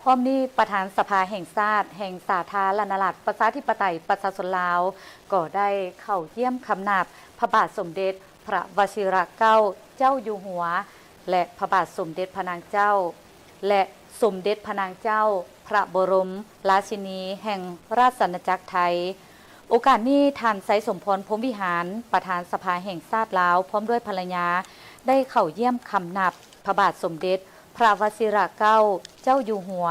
พร้อมนี้ประธานสภาแห่งชาติแห่งสาธารณรัฐประชาธิปไตยประชาชนลาวก็ได้เข้าเยี่ยมคำนับพระบาทสมเด็จพระวชิรเกล้าเจ้าอยู่หัวและพระบาทสมเด็จพระนางเจ้าและสมเด็จพระนางเจ้าพระบรมราชินีแห่งราชอาณาจักรไทยโอกาสนี้ท่านไสยสมพรพรหมวิหารประธานสภาแห่งชาติลาวพร้อมด้วยภรรยาได้เข้าเยี่ยมคำนับพระบาทสมเด็จพระวชิรเกล้าเจ้าอยู่หัว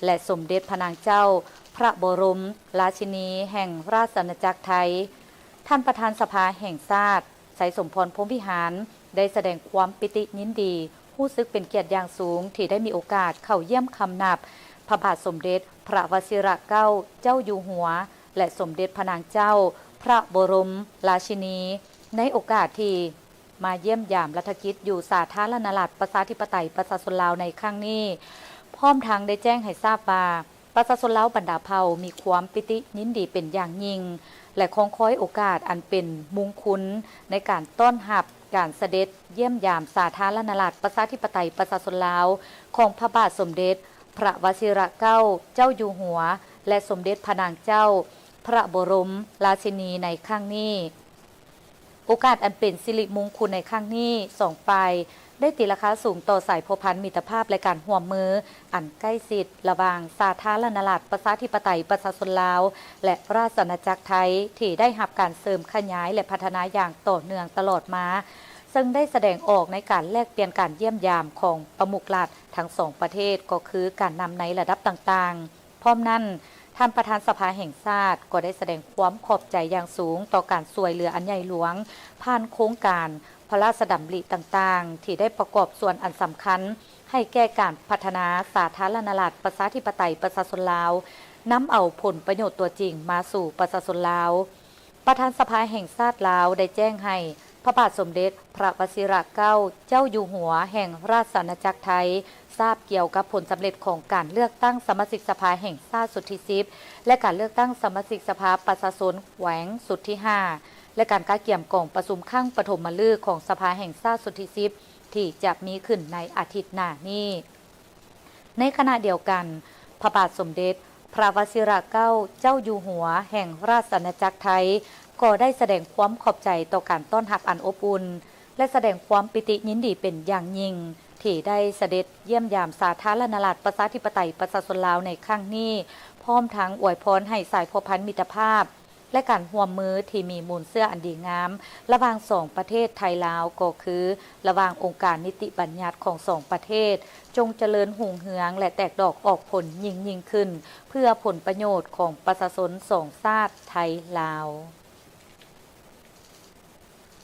และสมเด็จพระนางเจ้าพระบรมราชินีแห่งราชอาณาจักรไทยท่านประธานสภาแห่งชาติไสยสมพรพรหมวิหารได้แสดงความปิติยินดีรู้สึกเป็นเกียรติอย่างสูงที่ได้มีโอกาสเข้าเยี่ยมคำนับพระบาทสมเด็จพระวชิรเกล้าเจ้าอยู่หัวและสมเด็จพระนางเจ้าพระบรมราชินีในโอกาสที่มาเยี่ยมยามรัฐกิจอยู่สาธารณรัฐประชาธิปไตยประชาชนลาวในครั้งนี้พร้อมทั้งได้แจ้งให้ทราบว่าประชาชนลาวบรรดาเผ่ามีความปิติยินดีเป็นอย่างยิ่งและคงคอยโอกาสอันเป็นมงคลในการต้อนรับการเสด็จเยี่ยมยามสาธารณรัฐประชาธิปไตยประชาชนลาวของพระบาทสมเด็จพระวชิรเกล้าเจ้าอยู่หัวและสมเด็จพระนางเจ้าพระบรมราชินีในครั้งนี้โอกาสอันเป็นสิริมงคลในครั้งนี้สองฝ่ายได้ตีราคาสูงต่อสายพัวพันมิตรภาพและการร่วมมืออันใกล้ชิดระหว่างสาธารณรัฐประชาธิปไตยประชาชนลาวและราชอาณาจักรไทยที่ได้รับการเสริมขยายและพัฒนาอย่างต่อเนื่องตลอดมาซึ่งได้แสดงออกในการแลกเปลี่ยนการเยี่ยมยามของประมุขรัฐทั้งสองประเทศก็คือการนำในระดับต่างๆพร้อมนั้นท่านประธานสภาแห่งชาติก็ได้แสดงความขอบใจอย่างสูงต่อการช่วยเหลืออันใหญ่หลวงผ่านโครงการพระราชดำริต่างๆที่ได้ประกอบส่วนอันสำคัญให้แก่การพัฒนาสาธารณรัฐประชาธิปไตยประชาชนลาวนำเอาผลประโยชน์ตัวจริงมาสู่ประชาชนลาวประธานสภาแห่งชาติลาวได้แจ้งให้พระบาทสมเด็จพระวชิรเกล้าเจ้าอยู่หัวแห่งราชอาณาจักรไทยทราบเกี่ยวกับผลสำเร็จของการเลือกตั้งสมาชิกสภาแห่งชาติสุดที่10และการเลือกตั้งสมาชิกสภาประชาชนแขวงสุดที่5และการกาเกี่ยมกล่องประชุมข้างปฐมฤกษ์ของสภาแห่งชาติสุดที่10ที่จะมีขึ้นในอาทิตย์หน้านี้ในขณะเดียวกันพระบาทสมเด็จพระวชิรเกล้าเจ้าอยู่หัวแห่งราชอาณาจักรไทยก็ได้แสดงความขอบใจต่อการต้อนรับอันอบอุ่นและแสดงความปิติยินดีเป็นอย่างยิ่งที่ได้เสด็จเยี่ยมยามสาธารณรัฐประชาธิปไตยประชาชนลาวในครั้งนี้พร้อมทั้งอวยพรให้สายพัวพันมิตรภาพและการร่วมมือที่มีมูลเสื้ออันดีงามระหว่างสองประเทศไทยลาวก็คือระหว่างองค์การนิติบัญญัติของสองประเทศจงเจริญหุ่งเหืองและแตกดอกออกผลยิ่งขึ้นเพื่อผลประโยชน์ของประชาชนสองชาติไทยลาว